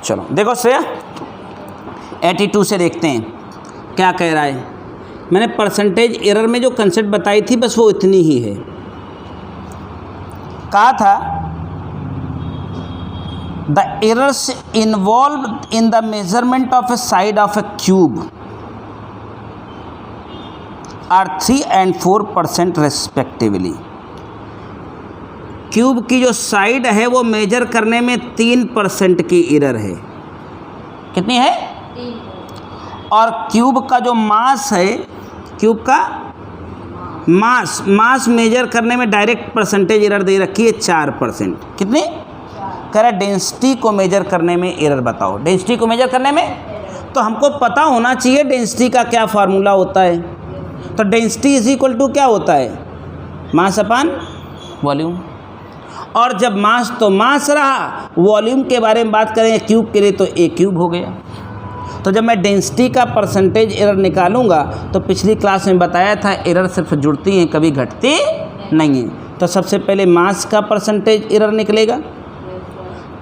चलो देखो श्रेया 82 से देखते हैं क्या कह रहा है। मैंने परसेंटेज एरर में जो कंसेप्ट बताई थी बस वो इतनी ही है। कहा था the errors involve in the measurement of a side of a cube are 3 and 4% respectively. Cube की जो साइड है वो मेजर करने में 3% की एरर है। कितनी है? 3। और क्यूब का जो मास है, क्यूब का मास मेजर करने में डायरेक्ट परसेंटेज एरर दे रखी है 4%। कितनी? कह रहा है डेंसिटी को मेजर करने में एरर बताओ। डेंसिटी को मेजर करने में तो हमको पता होना चाहिए डेंसिटी का क्या फार्मूला होता है। तो डेंसिटी इज इक्वल टू क्या होता है? मास अपान वॉल्यूम। और जब मास तो मास रहा, वॉल्यूम के बारे में बात करें क्यूब के लिए तो ए क्यूब हो गया। तो जब मैं डेंसिटी का परसेंटेज एरर निकालूंगा तो पिछली क्लास में बताया था एरर सिर्फ जुड़ती हैं, कभी घटती नहीं है। तो सबसे पहले मास का परसेंटेज एरर निकलेगा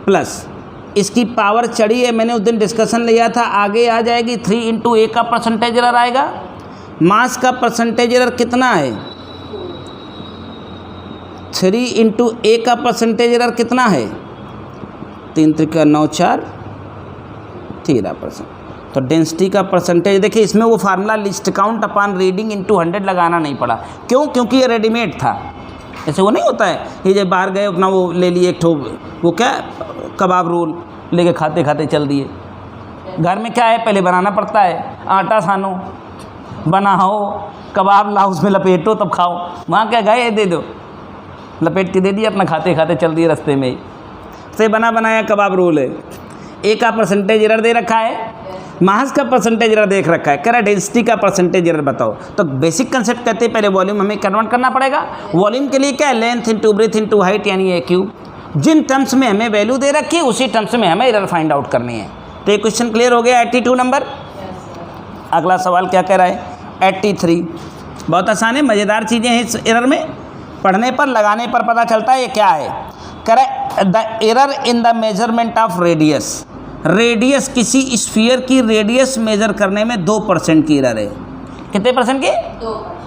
प्लस इसकी पावर चढ़ी है, मैंने उस दिन डिस्कशन लिया था, आगे आ जाएगी 3 इंटू ए का परसेंटेज एरर आएगा। मास का परसेंटेज एरर कितना है? 3 इंटू ए का परसेंटेज एरर कितना है? 3 त्रिका 9 4 13%। तो डेंसिटी का परसेंटेज देखिए, इसमें वो फार्मूला लिस्ट काउंट अपान रीडिंग इंटू 100 लगाना नहीं पड़ा। क्यों? क्योंकि ये रेडीमेड था। ऐसे वो नहीं होता है, ये जब बाहर गए अपना वो ले लिए एक ठो वो क्या कबाब रोल लेके खाते खाते चल दिए। घर में क्या है, पहले बनाना पड़ता है, आटा सानो बनाओ, कबाब लाओ, उसमें लपेटो तब खाओ। वहाँ क्या गए दे दो, लपेट के दे दिया, अपना खाते खाते चल दिए रास्ते में ही। से बना बनाया कबाब रोल है। ए का परसेंटेज एरर दे रखा है, मास का परसेंटेज एरर देख रखा है, कह रहा डेंसिटी का परसेंटेज एरर बताओ। तो बेसिक कंसेप्ट कहते हैं पहले वॉल्यूम हमें कन्वर्ट करना पड़ेगा। वॉल्यूम के लिए क्या है? Length into breadth into height, यानी ए क्यूब। जिन टर्म्स में हमें वैल्यू दे रखी है उसी टर्म्स में हमें एरर फाइंड आउट करनी है। तो ये क्वेश्चन क्लियर हो गया 82 नंबर। अगला सवाल क्या कह रहा है? 83। बहुत आसान है, मज़ेदार चीज़ें हैं इस एरर में, पढ़ने पर लगाने पर पता चलता है ये क्या है। कह रहा है the error in the measurement of radius. Radius किसी स्फीयर की रेडियस मेजर करने में 2% की एरर है। कितने परसेंट की? 2%।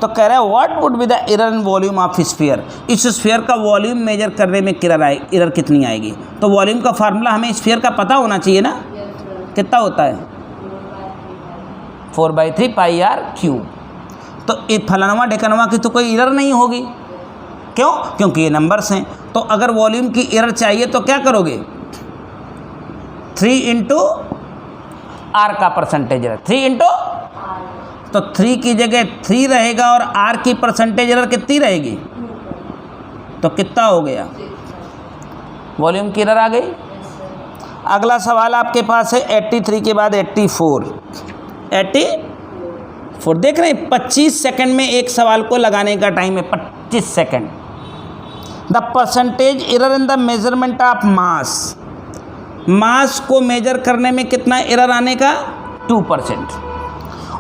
तो कह रहा है what would be the error in volume of sphere. इस स्फीयर का वॉल्यूम मेजर करने में एरर कितनी आएगी? तो वॉल्यूम का फार्मूला हमें स्फीयर का पता होना चाहिए ना। कितना होता है? 4/3 पाई आर क्यूब। तो ये फलानवा ढेकनवा की तो कोई एरर नहीं होगी। क्यों? क्योंकि ये नंबर्स हैं। तो अगर वॉल्यूम की एरर चाहिए तो क्या करोगे? 3 इंटू आर का परसेंटेज एरर। 3 इंटू तो 3 की जगह 3 रहेगा और आर की परसेंटेज एरर कितनी रहेगी? तो कितना हो गया? वॉल्यूम की एरर आ गई। अगला सवाल आपके पास है 83 के बाद 84। 84 देख रहे हैं, 25 सेकंड में एक सवाल को लगाने का टाइम है, 25 second. The percentage error in the measurement of mass. Mass को मेजर करने में कितना एरर आने का? 2%।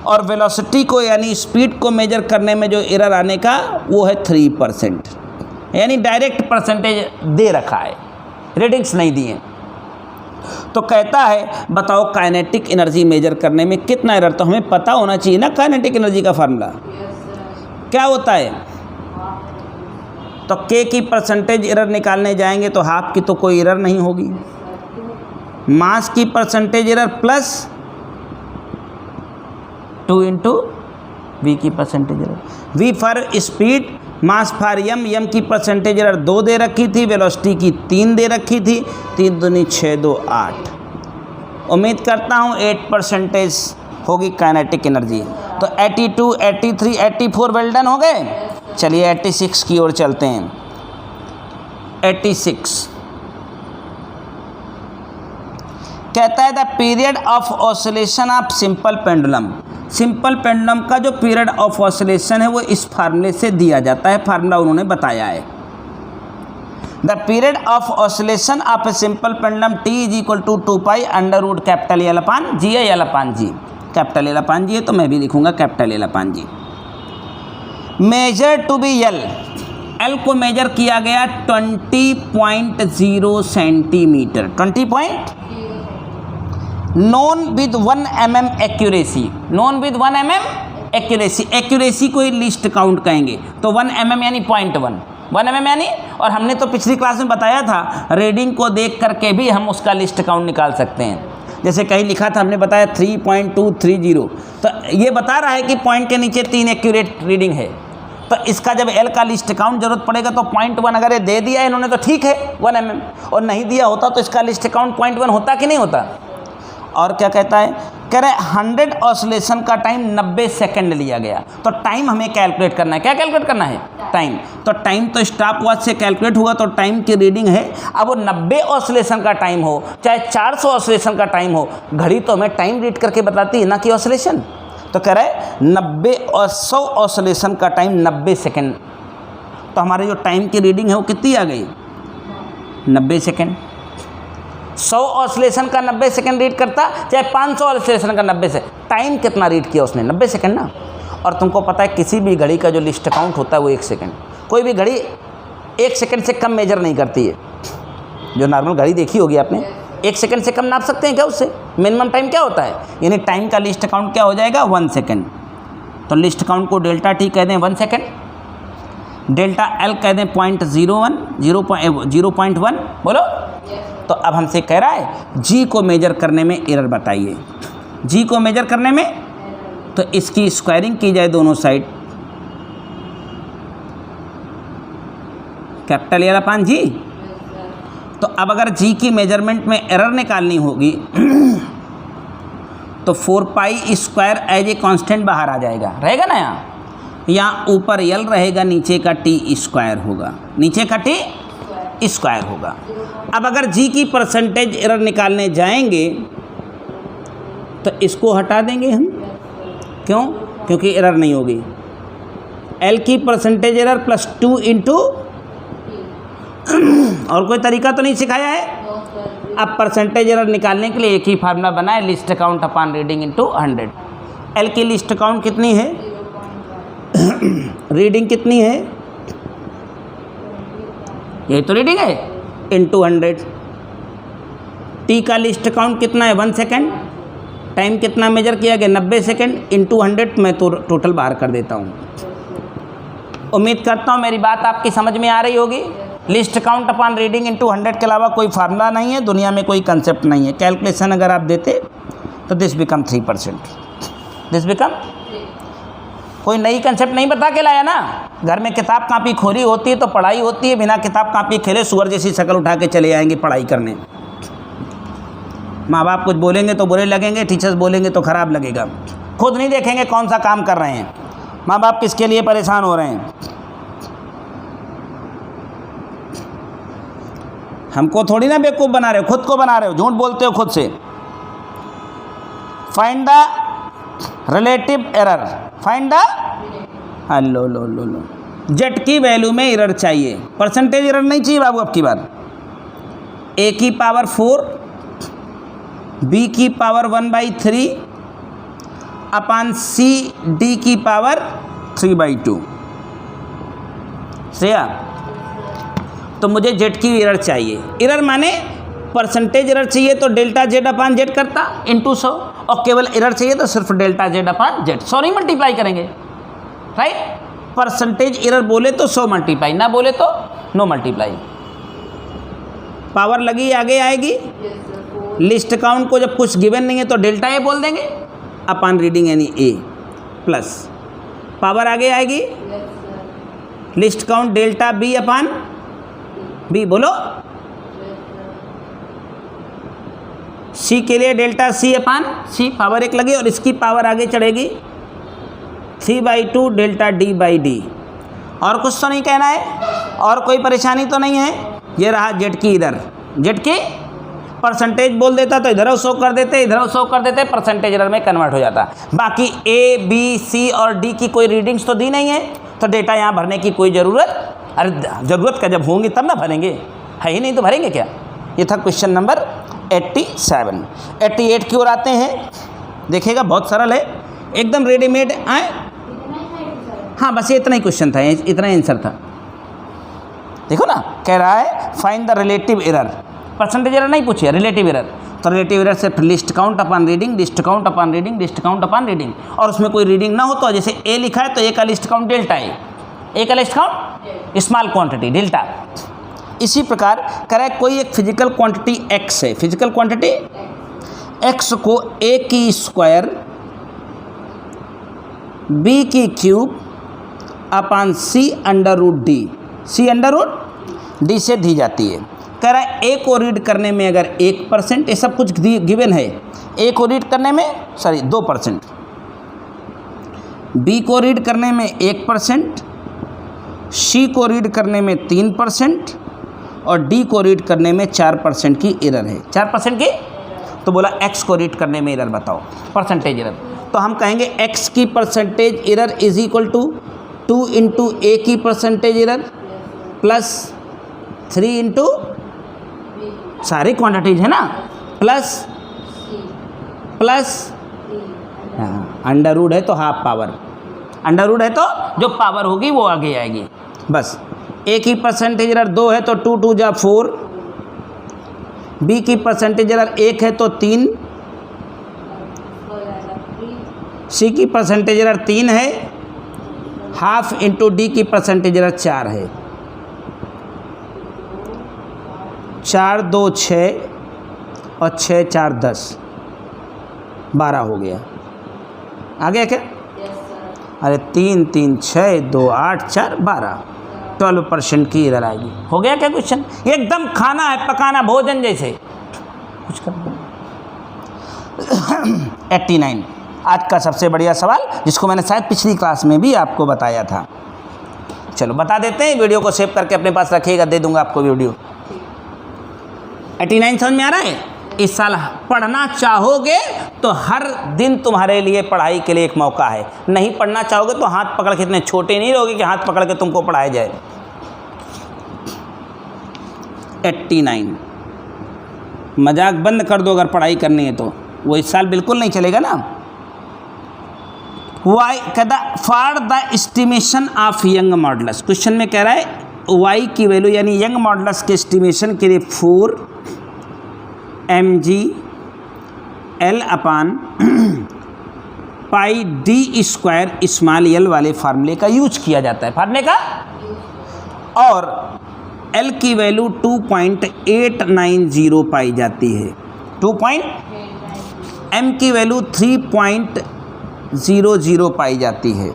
और वेलोसिटी को यानी स्पीड को मेजर करने में जो एरर आने का वो है 3%। यानी डायरेक्ट परसेंटेज दे रखा है, रीडिंग्स नहीं दिए। तो कहता है बताओ काइनेटिक एनर्जी मेजर करने में कितना एरर। तो हमें पता होना चाहिए ना काइनेटिक एनर्जी का फार्मूला क्या होता है। तो के की परसेंटेज एरर निकालने जाएंगे तो हाफ की तो कोई एरर नहीं होगी। मास की percentage error plus 2 into V की percentage error. V for speed, mass for M की परसेंटेज एरर 2 दे रखी थी, वेलोसिटी की 3 दे रखी थी। 3 दूनी 6 2 8। उम्मीद करता हूँ 8% होगी काइनेटिक एनर्जी। तो 82, 83, 84 वेल डन हो गए। चलिए 86 की ओर चलते हैं। 86 कहता है the period of oscillation of simple pendulum. Simple pendulum का जो पीरियड ऑफ ऑसिलेशन है वो इस फार्मूले से दिया जाता है। फार्मूला उन्होंने बताया है। The period of oscillation of a simple pendulum T is equal to 2 pi under root capital L upon G है, L upon G. Capital L upon G है तो मैं भी लिखूंगा capital L upon G. Measure to be L. L को measure किया गया 20.0 centimetre. 20.0 known with 1 mm accuracy, known with 1 mm accuracy, accuracy को ही लिस्ट काउंट कहेंगे। तो 1 mm यानी 0.1, 1 mm यानी, और हमने तो पिछली क्लास में बताया था रीडिंग को देख करके भी हम उसका लिस्ट काउंट निकाल सकते हैं। जैसे कहीं लिखा था, हमने बताया 3.230, तो ये बता रहा है कि पॉइंट के नीचे 3 एक्यूरेट रीडिंग है। तो इसका जब एल का लिस्ट काउंट जरूरत पड़ेगा तो 0.1 अगर ये दे दिया इन्होंने तो ठीक है 1 mm, और नहीं दिया होता तो इसका लिस्ट काउंट 0.1 होता कि नहीं होता। और क्या कहता है, कह रहे 100 ऑसिलेशन का टाइम 90 सेकंड लिया गया। तो टाइम हमें कैलकुलेट करना है, क्या कैलकुलेट करना है, टाइम। तो टाइम तो स्टॉप वॉच से कैलकुलेट हुआ, तो टाइम की रीडिंग है। अब वो 90 ऑसिलेशन का टाइम हो चाहे 400 ऑसिलेशन का टाइम हो, घड़ी तो हमें टाइम रीड करके बताती है ना कि ऑसिलेशन। तो कह रहे 90 और 100 ऑसिलेशन का टाइम 90 सेकेंड। तो हमारे जो टाइम की रीडिंग है वो कितनी आ गई, 90 सेकेंड। 100 ऑसिलेशन का 90 सेकंड रीड करता, चाहे 500 ऑसिलेशन का 90 से, टाइम कितना रीड किया उसने, 90 सेकंड ना। और तुमको पता है किसी भी घड़ी का जो लिस्ट काउंट होता है वो 1 सेकंड, कोई भी घड़ी 1 सेकंड से कम मेजर नहीं करती है। जो नॉर्मल घड़ी देखी होगी आपने, 1 सेकंड से कम नाप सकते हैं क्या उससे? मिनिमम टाइम क्या होता है, यानी टाइम का लिस्ट काउंट क्या हो जाएगा, 1 सेकंड। तो लिस्ट काउंट को डेल्टा टी कह दें 1 सेकंड, डेल्टा एल कह दें 0.01, 0.1, बोलो। तो अब हमसे कह रहा है जी को मेजर करने में एरर बताइए। जी को मेजर करने में तो इसकी स्क्वायरिंग की जाए दोनों साइड, कैपिटल एल अपान जी। तो अब अगर जी की मेजरमेंट में एरर निकालनी होगी तो 4 pi square as a constant बाहर आ जाएगा, रहेगा ना। यहाँ ऊपर एल रहेगा, नीचे का टी स्क्वायर होगा, नीचे का टी स्क्वायर होगा। अब अगर जी की परसेंटेज एरर निकालने जाएंगे तो इसको हटा देंगे हम, क्यों, क्योंकि एरर नहीं होगी। एल की परसेंटेज एरर +2 इंटू, और कोई तरीका तो नहीं सिखाया है। अब परसेंटेज एरर निकालने के लिए एक ही फार्मूला बनाए, लिस्ट काउंट अपान रीडिंग इंटू 100। एल की लिस्ट काउंट कितनी है, रीडिंग कितनी है, यही तो रीडिंग है, इंटू 100। टी का लिस्ट काउंट कितना है, 1 सेकेंड। टाइम कितना मेजर किया गया, 90 सेकेंड, इंटू 100। मैं तो टोटल बाहर कर देता हूँ। उम्मीद करता हूँ मेरी बात आपकी समझ में आ रही होगी। लिस्ट काउंट अपान रीडिंग इंटू 100 के अलावा कोई फार्मूला नहीं है, दुनिया में कोई कंसेप्ट नहीं है। कैलकुलेशन अगर आप देते तो दिस बिकम 3%, दिस बिकम, कोई नई कंसेप्ट नहीं बता के लाया ना। घर में किताब कापी खोली होती है तो पढ़ाई होती है, बिना किताब कापी खेले सुअर जैसी शक्ल उठा के चले आएंगे पढ़ाई करने। माँ बाप कुछ बोलेंगे तो बुरे लगेंगे, टीचर्स बोलेंगे तो ख़राब लगेगा, खुद नहीं देखेंगे कौन सा काम कर रहे हैं। माँ बाप किसके लिए परेशान हो रहे हैं, हमको थोड़ी ना बेवकूफ़ बना रहे हो, खुद को बना रहे हो, झूठ बोलते हो खुद से। Find the relative error, find the, low low low low, Z की वैल्यू में एरर चाहिए, परसेंटेज एरर नहीं चाहिए बाबू। अब की बार ए की पावर 4, बी की पावर 1/3 अपान सी डी की पावर 3/2। श्रेया, तो मुझे जेड की एरर चाहिए। एरर माने परसेंटेज एरर चाहिए तो डेल्टा जेड अपान जेड करता इंटू 100, और केवल एरर चाहिए तो सिर्फ डेल्टा जेड अपान जेड, 100 नहीं मल्टीप्लाई करेंगे, राइट। परसेंटेज एरर बोले तो 100 मल्टीप्लाई, ना बोले तो नो मल्टीप्लाई। पावर लगी आगे आएगी, लिस्ट काउंट को जब कुछ गिवन नहीं है तो डेल्टा ए बोल देंगे अपान रीडिंग यानी ए, प्लस पावर आगे आएगी, लिस्ट काउंट डेल्टा बी अपान बी, बोलो। सी के लिए डेल्टा सी अपान सी, पावर 1 लगी और इसकी पावर आगे चढ़ेगी 3/2 डेल्टा डी/डी। और कुछ तो नहीं कहना है, और कोई परेशानी तो नहीं है। ये रहा जेड की इधर, जेड की परसेंटेज बोल देता तो इधर शो कर देते, इधर शो कर देते, परसेंटेज एरर में कन्वर्ट हो जाता। बाकी ए बी सी और डी की कोई रीडिंग्स तो दी नहीं है, तो डेटा यहाँ भरने की कोई ज़रूरत, अरे ज़रूरत का जब होंगी तब ना भरेंगे, है ही नहीं तो भरेंगे क्या। ये था क्वेश्चन नंबर 87। 88 की ओर आते हैं, देखिएगा बहुत सरल है, एकदम रेडीमेड आए। हाँ बस ये इतना ही क्वेश्चन था, इतना ही आंसर था। देखो ना, कह रहा है find the relative error, percentage error नहीं पूछिए, रिलेटिव एरर। तो रिलेटिव एरर से list count upon reading, list count upon reading, list count upon reading, और उसमें कोई रीडिंग ना हो तो जैसे ए लिखा है तो ए का लिस्ट काउंट डेल्टा है, ए का list count small quantity delta. इसी प्रकार करें कोई एक फिजिकल क्वांटिटी एक्स है, फिजिकल क्वांटिटी एक्स को ए की स्क्वायर बी की क्यूब अपॉन सी अंडर रूट डी, सी अंडर रूट डी से दी जाती है। कह रहा है ए को रीड करने में अगर 1%, ये सब कुछ गिवन है, ए को रीड करने में 2%, बी को रीड करने में 1%, सी को रीड करने में 3% और डी को रीड करने में 4% की एरर है। 4% की, तो बोला एक्स को रीड करने में एरर बताओ, परसेंटेज एरर। तो हम कहेंगे एक्स की percentage error is equal to 2 into A की परसेंटेज एरर प्लस 3 इंटू सारी क्वांटिटीज है ना, प्लस अंडर रूट है तो हाफ पावर, अंडर रूट है तो जो पावर होगी वो आगे आएगी। बस ए की परसेंटेज एरर 2 है तो 2 2 जा 4, बी की परसेंटेज एरर 1 है तो 3, सी की परसेंटेज एरर 3 है, हाफ इंटू डी की परसेंटेज एरर 4 है। 4 2 6 और 6 4 10, 12 हो गया। आ गया क्या? अरे 3 3 6 2 8 4 12, 12% की एरर आएगी। हो गया क्या क्वेश्चन? एकदम खाना है, पकाना भोजन जैसे कुछ कर। 89 आज का सबसे बढ़िया सवाल, जिसको मैंने शायद पिछली क्लास में भी आपको बताया था। चलो बता देते हैं, वीडियो को सेव करके अपने पास रखिएगा, दे दूंगा आपको वीडियो। 89 समझ में आ रहा है? इस साल पढ़ना चाहोगे तो हर दिन तुम्हारे लिए पढ़ाई के लिए एक मौका है। नहीं पढ़ना चाहोगे तो हाथ पकड़ के, इतने छोटे नहीं रहोगे कि हाथ पकड़ के तुमको पढ़ाया जाए। 89 मजाक बंद कर दो, अगर पढ़ाई करनी है तो वो इस साल बिल्कुल नहीं चलेगा ना। वाई कहता for the estimation of young models, question में कह रहा है वाई की वैल्यू यानी यंग मॉडल्स के एस्टिमेशन के लिए 4 mg l upon pi D square small L वाले फार्मूले का यूज किया जाता है, फार्मूले का। और l की वैल्यू 2.890 पाई जाती है, 2. m की वैल्यू 3.00 पाई जाती है,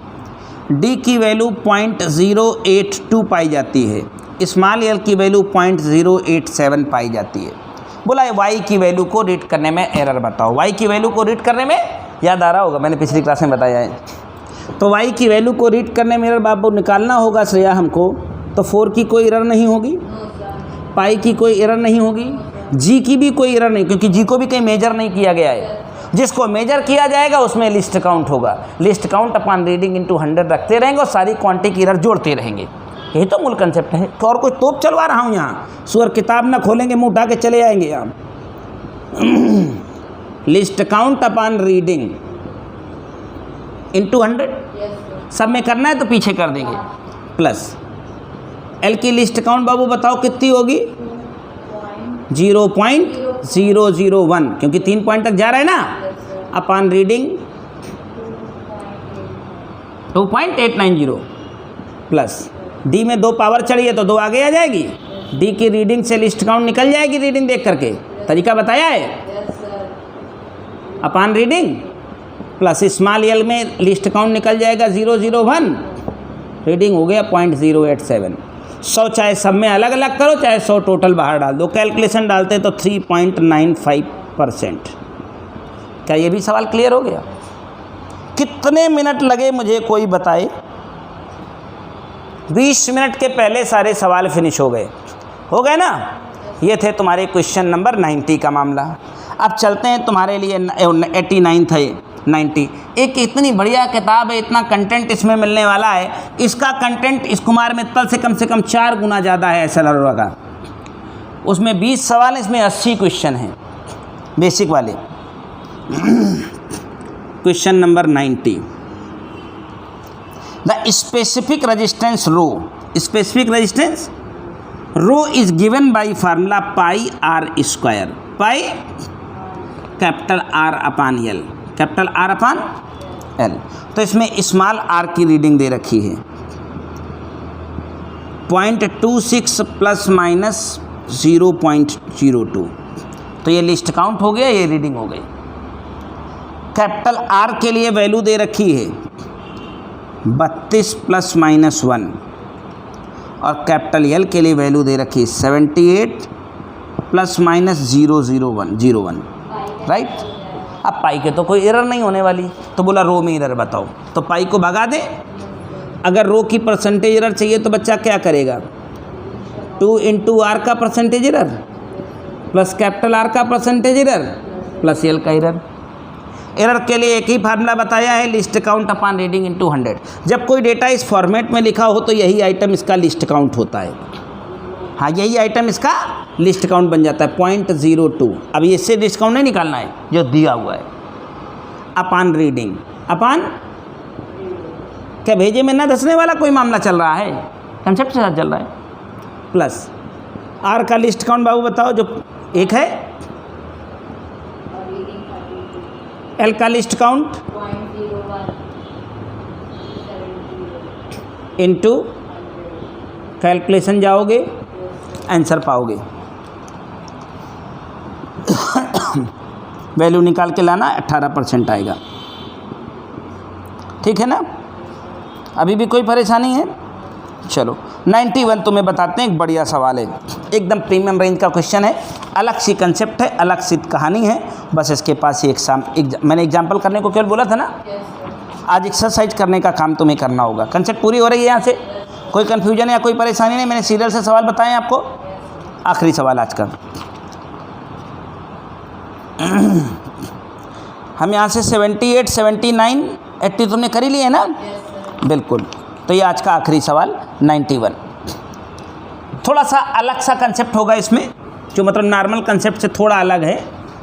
d की वैल्यू 0.082 पाई जाती है, स्मॉल एल की वैल्यू 0.087 पाई जाती है। बोला y की वैल्यू को रीड करने में एरर बताओ। y की वैल्यू को रीड करने में, याद आ रहा होगा मैंने पिछली क्लास में बताया है, तो y की वैल्यू को रीड करने में एरर बाबू निकालना होगा श्रेया हमको। तो 4 की कोई एरर नहीं होगी, पाई की कोई एरर नहीं होगी, g की भी कोई एरर नहीं, क्योंकि g को भी कहीं मेजर नहीं किया गया है। जिसको मेजर किया जाएगा उसमें लिस्ट काउंट होगा, list count upon reading into 100 रखते रहेंगे और सारी क्वांटिटी की एरर जोड़ते रहेंगे। यही तो मूल कंसेप्ट है। तो और कोई तोप चलवा रहा हूँ यहाँ? सुअर किताब ना खोलेंगे, मुंह उठा के चले आएंगे यहाँ। List count upon reading into 100, सब में करना है तो पीछे कर देंगे, प्लस एल की लिस्ट काउंट बाबू बताओ कितनी होगी? 0.001, क्योंकि 3 पॉइंट तक जा रहा है ना, अपॉन रीडिंग 2.890 प्लस डी में 2 पावर चढ़ी है तो 2 आगे आ जाएगी। डी की रीडिंग से लिस्ट काउंट निकल जाएगी, रीडिंग देख करके, तरीका बताया है। Upon reading plus small L में लिस्ट काउंट निकल जाएगा 001, रीडिंग हो गया 0.087। 100 चाहे सब में अलग अलग करो, चाहे 100 टोटल बाहर डाल दो, कैलकुलेशन डालते तो 3.95%। क्या ये भी सवाल क्लियर हो गया? कितने मिनट लगे मुझे कोई बताए? 20 मिनट के पहले सारे सवाल फिनिश हो गए ना। ये थे तुम्हारे क्वेश्चन नंबर 90 का मामला। अब चलते हैं तुम्हारे लिए 89 थे 90। एक इतनी बढ़िया किताब है, इतना कंटेंट इसमें मिलने वाला है। इसका कंटेंट इस कुमार मित्तल से कम 4 गुना ज़्यादा है SLR का। उसमें 20 सवाल, इसमें 80 क्वेश्चन हैं बेसिक वाले। Question number 90, the specific resistance rho, specific resistance rho is given by formula pi r square, pi capital R upon L, capital R upon L। तो इसमें स्मॉल r की रीडिंग दे रखी है 0.26 प्लस माइनस 0.02। तो ये list count हो गया, ये रीडिंग हो गई। कैपिटल R के लिए वैल्यू दे रखी है 32 प्लस माइनस 1 और कैपिटल L के लिए वैल्यू दे रखी है 78 प्लस माइनस 001, राइट। अब पाई के तो कोई एरर नहीं होने वाली, तो बोला रो में एरर बताओ, तो पाई को भगा दे। अगर रो की परसेंटेज एरर चाहिए तो बच्चा क्या करेगा, 2 इंटू R का percentage error plus capital R का परसेंटेज एरर प्लस L का एरर। एरर के लिए एक ही फार्मूला बताया है, list count upon reading into 100। जब कोई डेटा इस फॉर्मेट में लिखा हो तो यही आइटम इसका लिस्ट काउंट होता है। हाँ, यही आइटम इसका लिस्ट काउंट बन जाता है 0.02। अब ये इससे लिस्ट काउंट नहीं निकालना है, जो दिया हुआ है अपॉन रीडिंग, अपॉन क्या भेजे में ना धसने वाला कोई मामला चल रहा है, कंसेप्ट के साथ चल रहा है, प्लस R का लिस्ट काउंट बाबू बताओ जो एक है, L का लिस्ट काउंट इनटू कैलकुलेशन जाओगे, आंसर पाओगे। वैल्यू निकाल के लाना, 18% आएगा। ठीक है ना, अभी भी कोई परेशानी है? चलो 91 तुम्हें बताते हैं, एक बढ़िया सवाल है, एकदम प्रीमियम रेंज का क्वेश्चन है, अलग सी कंसेप्ट है, अलग सी कहानी है। बस इसके पास ही मैंने एग्जाम्पल करने को केवल बोला था ना, आज एक्सरसाइज करने का काम तुम्हें करना होगा। कंसेप्ट पूरी हो रही है यहाँ से, कोई कन्फ्यूजन या कोई परेशानी नहीं? मैंने सीरियल से सवाल बताए आपको। आखिरी सवाल आज का, हम यहाँ से 78, 79, 80 तुमने कर ही लिए है ना? बिल्कुल। तो ये आज का आखिरी सवाल 91। थोड़ा सा अलग सा कंसेप्ट होगा इसमें, जो मतलब नॉर्मल कंसेप्ट से थोड़ा अलग है,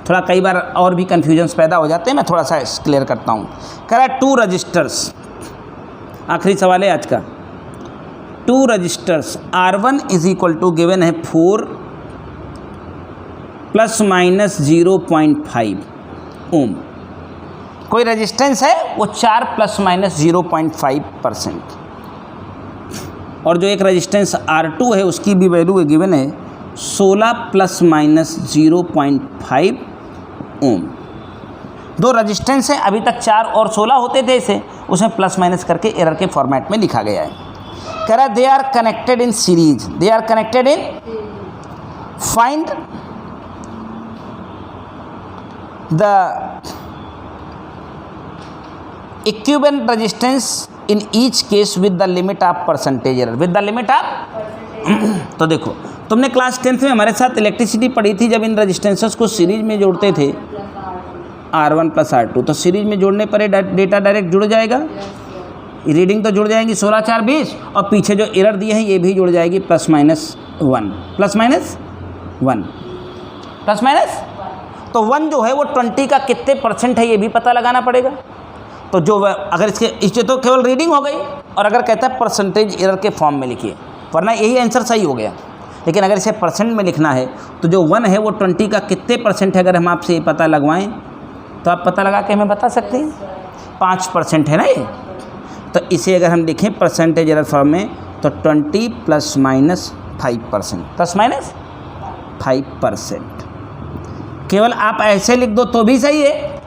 थोड़ा कई बार और भी कन्फ्यूजन्स पैदा हो जाते हैं, मैं थोड़ा सा क्लियर करता हूँ। कह रहा है 2 रजिस्टर्स, आखिरी सवाल है आज का। 2 resistors R1 is equal to given है 4 प्लस माइनस 0.5 ओम। कोई रेजिस्टेंस है वो 4 प्लस माइनस 0.5%, और जो एक रेजिस्टेंस R2 है उसकी भी वैल्यू गिवन है 16 प्लस माइनस 0.5 ओम। 2 रेजिस्टेंस है, अभी तक 4 और 16 होते थे इसे, उसमें प्लस माइनस करके एरर के फॉर्मेट में लिखा गया है। कह रहा they are connected in series, they are connected in, find the equivalent resistance in each case with the limit of percentage error, with the limit of. तो देखो, तुमने क्लास 10th में हमारे साथ इलेक्ट्रिसिटी पढ़ी थी, जब इन रजिस्टेंसेस को सीरीज में जोड़ते थे R1 प्लस R2, तो सीरीज में जोड़ने पर डेटा डायरेक्ट जुड़ जाएगा, रीडिंग तो जुड़ जाएंगी 16, 4, 20, और पीछे जो एरर दिए हैं ये भी जुड़ जाएगी plus minus 1, plus minus 1, plus minus. तो 1 जो है वो 20 का कितने % है ये भी पता लगाना पड़ेगा। तो जो अगर इससे तो केवल रीडिंग हो गई, और अगर कहता है परसेंटेज एरर के फॉर्म में लिखिए, वरना यही आंसर सही हो गया। लेकिन अगर इसे परसेंट में लिखना है तो जो 1 है वो 20 का कितने % है, अगर हम आपसे ये पता लगवाएं तो आप पता लगा के हमें बता सकते हैं। 5% है ना ये, तो इसे अगर हम लिखें परसेंटेज एरर फॉर्म में तो 20 प्लस माइनस 5%, प्लस माइनस 5%। केवल आप ऐसे लिख दो तो भी सही है,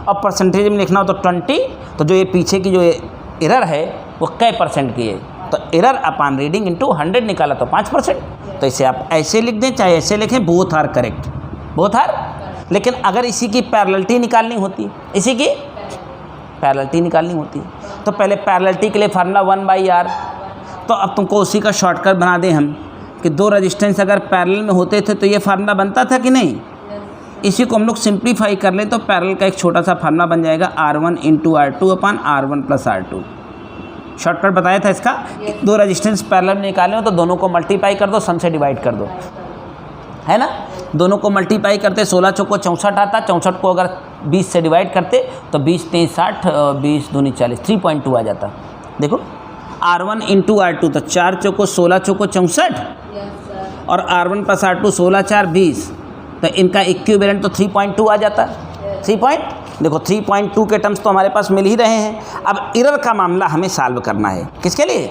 और परसेंटेज में लिखना हो तो 20, तो जो ये पीछे की जो एरर है वो कै % की है, तो एरर अपॉन रीडिंग इनटू 100 निकाला तो 5%। तो इसे आप ऐसे लिख दें चाहे ऐसे लिखें, both are correct, both are. लेकिन अगर इसी की पैरेललिटी निकालनी होती, इसी की पैरेललिटी निकालनी होती, तो पहले पैरेललिटी के लिए फार्मूला 1/R। तो अब तुमको उसी का शॉर्टकट बना दें हम कि 2 रेजिस्टेंस अगर पैरेलल में होते थे तो ये फार्मूला बनता था कि नहीं। इसी को हम लोग सिंप्लीफाई कर लें तो पैरेलल का एक छोटा सा फार्मूला बन जाएगा R1 into R2 upon R1 plus R2। Shortcut बताया था इसका, 2 रेजिस्टेंस पैरेलल में निकाले हो तो दोनों को मल्टीप्लाई कर दो, सम से डिवाइड कर दो, है ना। दोनों को मल्टीप्लाई करते 16 चौको 64 आता, 64 को अगर 20 से डिवाइड करते तो 20 3 60, 20 दूनी 40, 3.2 आ जाता। देखो R1 इंटू R2, तो 4 चौको 16 चौको 64, और R1 प्लस R2 16 4 20, तो इनका इक्विवेलेंट तो 3.2 आ जाता। देखो 3.2 के टर्म्स तो हमारे पास मिल ही रहे हैं। अब एरर का मामला हमें सॉल्व करना है, किसके लिए?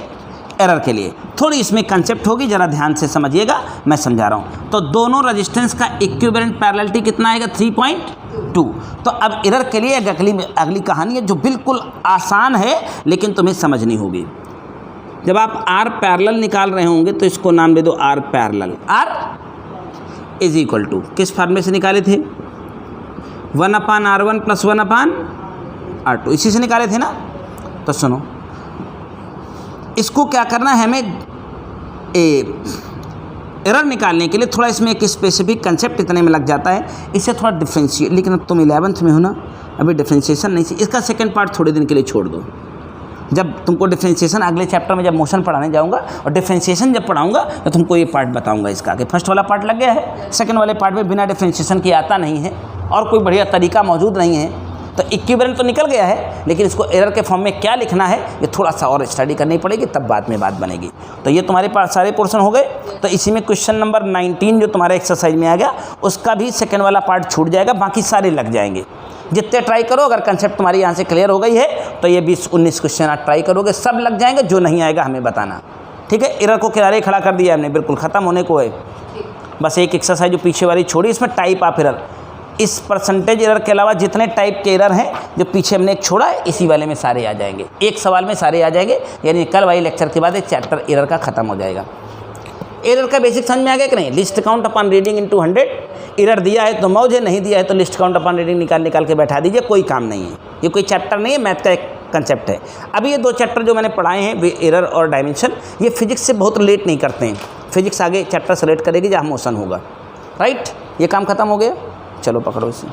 एरर के लिए। थोड़ी इसमें कंसेप्ट होगी, ज़रा ध्यान से समझिएगा, मैं समझा रहा हूँ। तो दोनों रेजिस्टेंस का इक्विवेलेंट पैरेललिटी कितना आएगा? 3.2। तो अब एरर के लिए एक अगली कहानी है जो बिल्कुल आसान है लेकिन तुम्हें समझनी होगी। जब आप आर पैरेलल निकाल रहे होंगे तो इसको नाम दे दो R parallel. R is equal to किस फॉर्मूले से निकाले थे? 1/R1 + 1/R2, इसी से निकाले थे ना। तो सुनो, इसको क्या करना है हमें, एरर निकालने के लिए थोड़ा इसमें एक स्पेसिफिक कंसेप्ट इतने में लग जाता है, इससे थोड़ा डिफ्रेंशिएट। लेकिन अब तुम 11th में हो ना, अभी डिफ्रेंशिएशन नहीं, इसका सेकंड पार्ट थोड़े दिन के लिए छोड़ दो। जब तुमको डिफ्रेंशिएशन अगले चैप्टर में जब मोशन पढ़ाने जाऊंगा और डिफ्रेंशिएशन जब पढ़ाऊंगा तो तुमको ये पार्ट बताऊंगा इसका, कि फर्स्ट वाला पार्ट लग गया है, सेकंड वाले पार्ट में बिना डिफ्रेंशिएशन के आता नहीं है और कोई बढ़िया तरीका मौजूद नहीं है। तो इक्विवेलेंट तो निकल गया है, लेकिन इसको एरर के फॉर्म में क्या लिखना है ये थोड़ा सा और स्टडी करनी पड़ेगी, तब बाद में बात बनेगी। तो ये तुम्हारे पास सारे पोर्शन हो गए। तो इसी में क्वेश्चन नंबर 19 जो तुम्हारे एक्सरसाइज में आ गया, उसका भी सेकंड वाला पार्ट छूट जाएगा, बाकी सारे लग जाएंगे। जितने ट्राई करो, अगर कंसेप्ट तुम्हारी यहाँ से क्लियर हो गई है तो ये 20-19 क्वेश्चन आप ट्राई करोगे, सब लग जाएंगे। जो नहीं आएगा हमें बताना, ठीक है। एरर को किनारे खड़ा कर दिया हमने, बिल्कुल ख़त्म होने को है। बस एक एक्सरसाइज जो पीछे वाली छोड़ी, इसमें टाइप ऑफ एरर, इस परसेंटेज एरर के अलावा जितने टाइप के एरर हैं जो पीछे हमने एक छोड़ा है, इसी वाले में सारे आ जाएंगे, एक सवाल में सारे आ जाएंगे। यानी कल वाली लेक्चर के बाद एक चैप्टर एरर का ख़त्म हो जाएगा। एरर का बेसिक समझ में आ गया कि नहीं? List count upon reading into 100। Error दिया है तो मौज है, नहीं दिया है तो लिस्ट काउंट अपॉन रीडिंग निकाल के बैठा दीजिए, कोई काम नहीं है। ये कोई चैप्टर नहीं है, मैथ का एक कंसेप्ट है। अभी ये 2 चैप्टर जो मैंने पढ़ाए हैं, वे एरर और डायमेंशन, ये फिजिक्स से बहुत रिलेट नहीं करते हैं। फिजिक्स आगे चैप्टर से रिलेट करेगी जहाँ मोशन होगा, राइट। ये काम खत्म हो गया, चलो पकड़ो इसे।